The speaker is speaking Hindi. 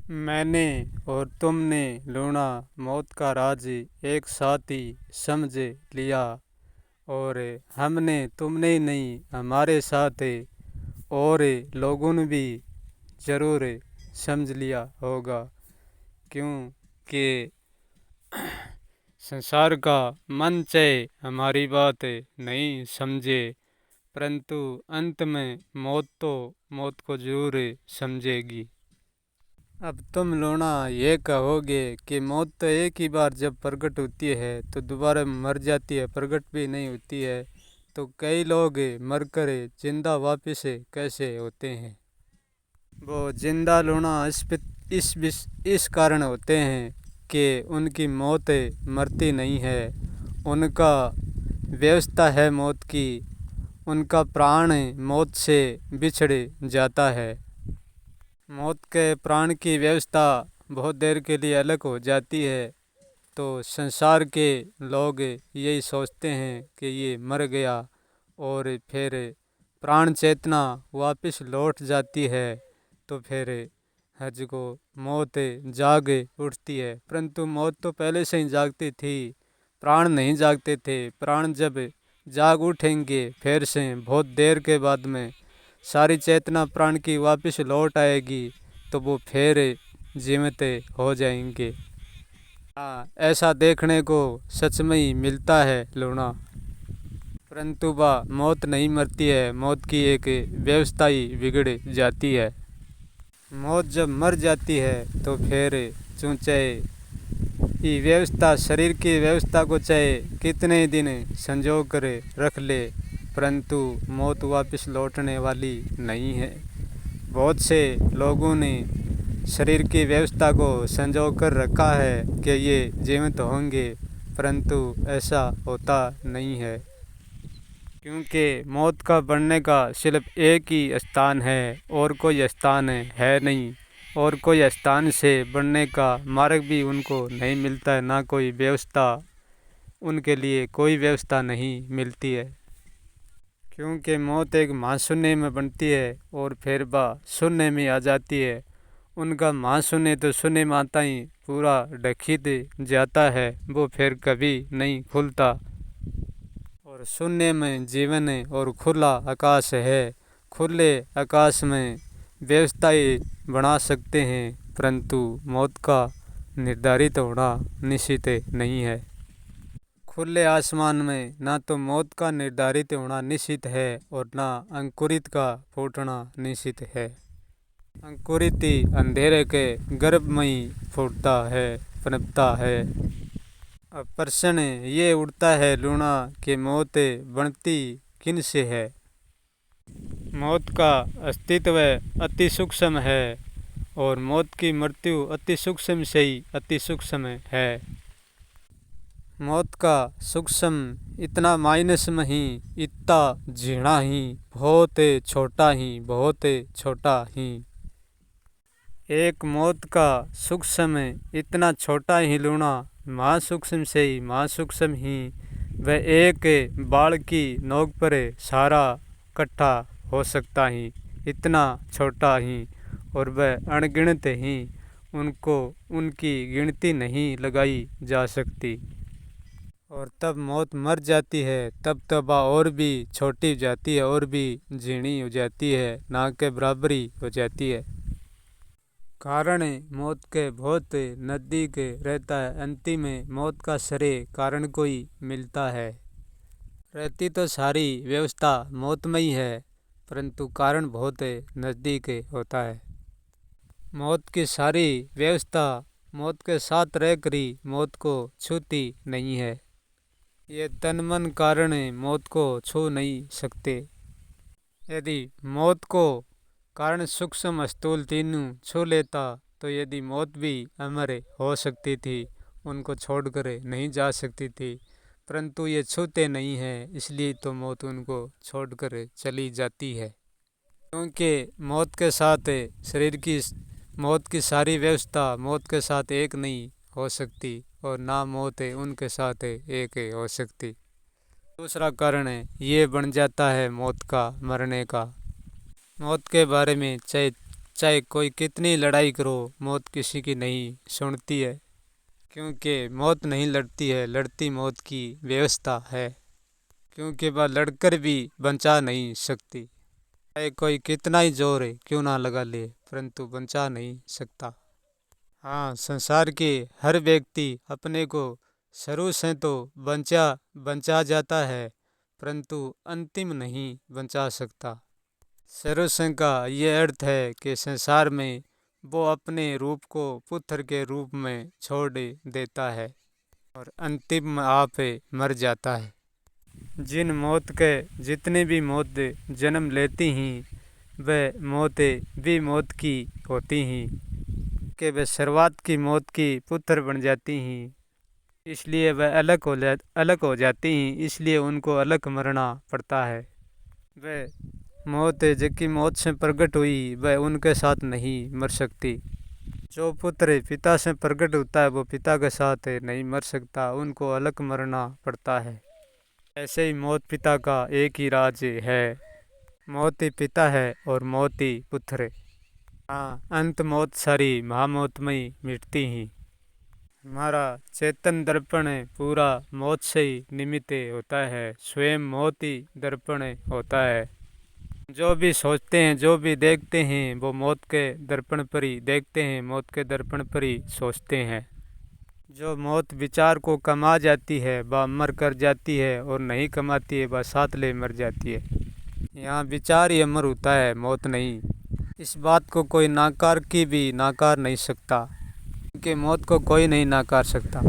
मैंने और तुमने लूना मौत का राज एक साथ ही समझ लिया। और हमने तुमने नहीं हमारे साथ और लोगों ने भी ज़रूर समझ लिया होगा, क्योंकि संसार का मन चाहे हमारी बात नहीं समझे, परंतु अंत में मौत को जरूर समझेगी। अब तुम लोना ये कहोगे कि मौत तो एक ही बार जब प्रकट होती है तो दोबारा मर जाती है, प्रकट भी नहीं होती है। तो कई लोग मरकर जिंदा वापस कैसे होते हैं? वो जिंदा लोना इस कारण होते हैं कि उनकी मौत मरती नहीं है, उनका व्यवस्था है मौत की, उनका प्राण मौत से बिछड़ जाता है। मौत के प्राण की व्यवस्था बहुत देर के लिए अलग हो जाती है, तो संसार के लोग यही सोचते हैं कि ये मर गया, और फिर प्राण चेतना वापस लौट जाती है, तो फिर हर जगह मौत जाग उठती है। परंतु मौत तो पहले से ही जागती थी, प्राण नहीं जागते थे। प्राण जब जाग उठेंगे फिर से बहुत देर के बाद में सारी चेतना प्राण की वापस लौट आएगी, तो वो फिर जीवित हो जाएंगे। हाँ, ऐसा देखने को सच में ही मिलता है लूना। परंतु वह मौत नहीं मरती है, मौत की एक व्यवस्था ही बिगड़ जाती है। मौत जब मर जाती है तो फिर चाहे ये व्यवस्था, शरीर की व्यवस्था को चाहे कितने दिन संजो कर रख ले, परंतु मौत वापस लौटने वाली नहीं है। बहुत से लोगों ने शरीर की व्यवस्था को संजो कर रखा है कि ये जीवित होंगे, परंतु ऐसा होता नहीं है, क्योंकि मौत का बढ़ने का सिर्फ एक ही स्थान है और कोई स्थान है नहीं, और कोई स्थान से बढ़ने का मार्ग भी उनको नहीं मिलता है, ना कोई व्यवस्था, उनके लिए कोई व्यवस्था नहीं मिलती है। क्योंकि मौत एक महाशून्य में बनती है और फिर वह शून्य में आ जाती है। उनका महाशून्य तो शून्य में आता ही पूरा ढकित जाता है, वो फिर कभी नहीं खुलता। और शून्य में जीवन और खुला आकाश है। खुले आकाश में व्यवस्थाएं बना सकते हैं, परंतु मौत का निर्धारित होना निश्चित नहीं है। खुले आसमान में ना तो मौत का निर्धारित होना निश्चित है और ना अंकुरित का फूटना निश्चित है। अंकुरित ही अंधेरे के गर्भ में ही फूटता है, पनपता है। अब प्रश्न ये उठता है लूना कि मौत बनती किन से है? मौत का अस्तित्व अति सूक्ष्म है और मौत की मृत्यु अति सूक्ष्म से ही अति सूक्ष्म है। मौत का सूक्ष्म इतना माइनस में ही, इतना झीणा ही, बहुत छोटा ही, बहुत छोटा ही। एक मौत का सूक्ष्म इतना छोटा ही लूना, महासूक्ष्म से ही महासूक्ष्म ही, वह एक बाल की नोक पर सारा इकट्ठा हो सकता ही, इतना छोटा ही, और वह अनगिनत ही, उनको उनकी गिनती नहीं लगाई जा सकती। और तब मौत मर जाती है, तब वह और भी छोटी हो जाती है, और भी झीणी हो जाती है, ना के बराबरी हो जाती है। कारण मौत के बहुत नज़दीक रहता है। अंतिम में मौत का श्रेय कारण को ही मिलता है। रहती तो सारी व्यवस्था मौत में ही है, परंतु कारण बहुत नज़दीक होता है। मौत की सारी व्यवस्था मौत के साथ रहकर ही मौत को छूती नहीं है। ये तन मन कारण मौत को छू नहीं सकते। यदि मौत को कारण सूक्ष्म स्थूल तीनों छू लेता, तो यदि मौत भी अमर हो सकती थी, उनको छोड़कर नहीं जा सकती थी, परंतु ये छूते नहीं हैं, इसलिए तो मौत उनको छोड़कर चली जाती है। क्योंकि मौत के साथ शरीर की, मौत की सारी व्यवस्था मौत के साथ एक नहीं हो सकती, और ना मौत उनके साथ एक हो सकती। दूसरा कारण ये बन जाता है मौत का, मरने का। मौत के बारे में चाहे चाहे कोई कितनी लड़ाई करो, मौत किसी की नहीं सुनती है, क्योंकि मौत नहीं लड़ती है, लड़ती मौत की व्यवस्था है, क्योंकि वह लड़कर भी बचा नहीं सकती। चाहे कोई कितना ही जोर है क्यों ना लगा ले, परंतु बचा नहीं सकता। हाँ, संसार के हर व्यक्ति अपने को शुरू से तो बचा जाता है, परंतु अंतिम नहीं बचा सकता। शुरू से का ये अर्थ है कि संसार में वो अपने रूप को पुत्र के रूप में छोड़ देता है और अंतिम में आप मर जाता है। जिन मौत के जितने भी मौत जन्म लेती हैं, वह मौतें भी मौत की होती हैं, कि वे शुरुआत की मौत की पुत्र बन जाती हैं, इसलिए वह अलग हो जाती हैं, इसलिए उनको अलग मरना पड़ता है। वह मौत जिनकी मौत से प्रकट हुई वह उनके साथ नहीं मर सकती। जो पुत्र पिता से प्रकट होता है वो पिता के साथ नहीं मर सकता, उनको अलग मरना पड़ता है। ऐसे ही मौत पिता का एक ही राज है, मौत ही पिता है और मौत ही पुत्र है। हाँ, अंत मौत सारी महामौत में ही मिटती ही। हमारा चेतन दर्पण पूरा मौत से ही निमित्त होता है, स्वयं मौत ही दर्पण होता है। जो भी सोचते हैं, जो भी देखते हैं, वो मौत के दर्पण पर ही देखते हैं, मौत के दर्पण पर ही सोचते हैं। जो मौत विचार को कमा जाती है वह अमर कर जाती है, और नहीं कमाती है वह साथ ले मर जाती है। यहाँ विचार ही अमर होता है, मौत नहीं। इस बात को कोई नाकार की भी नाकार नहीं सकता, क्योंकि मौत को कोई नहीं नाकार सकता।